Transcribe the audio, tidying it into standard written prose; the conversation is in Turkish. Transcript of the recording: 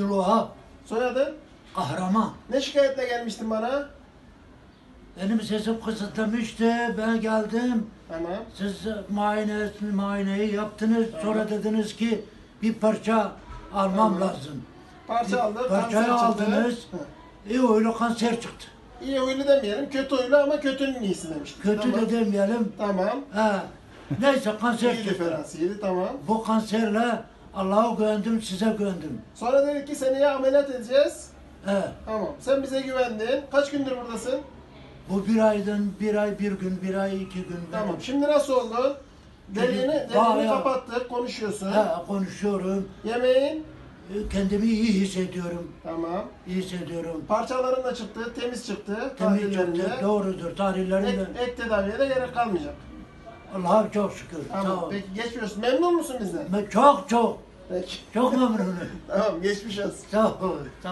Abdülvahap. Soyadın? Kahraman. Ne şikayetle gelmiştin bana? Benim sesim kısıtlamıştı. Ben geldim. Tamam. Siz muayeneyi yaptınız. Tamam. Sonra dediniz ki bir parça almam Tamam. lazım. Parça aldık, Parçayı kanser çıktı. aldınız. Öyle kanser çıktı. İyi huylu demeyelim, kötü huylu ama kötünün iyisi demiştik. Kötü Tamam. de demeyelim. Tamam. He. Neyse kanser İyi çıktı. diferansiyeli, tamam. Bu kanserle Allah'a güvendim, size güvendim. Sonra dedik ki seni ya ameliyat edeceğiz. He. Tamam. Sen bize güvendin. Kaç gündür buradasın? Bu bir aydan bir ay bir gün, bir ay iki gün. Tamam. Şimdi nasıl oldun? Deliğini Bayağı- kapattık, konuşuyorsun. He, konuşuyorum. Yemeğin? Kendimi iyi hissediyorum. Tamam. İyi hissediyorum. Parçaların da çıktı, temiz çıktı. Temiz tahlillerinde. çıktı. Doğrudur. Tarihlerim Ek tedaviye de gerek kalmayacak. Allah'a çok şükür. Sağ Tamam. ol. Peki geçmiyorsun. Memnun musun bizden? Ben çok Peki. çok memnunum. Tamam, geçmiş olsun. Sağ ol.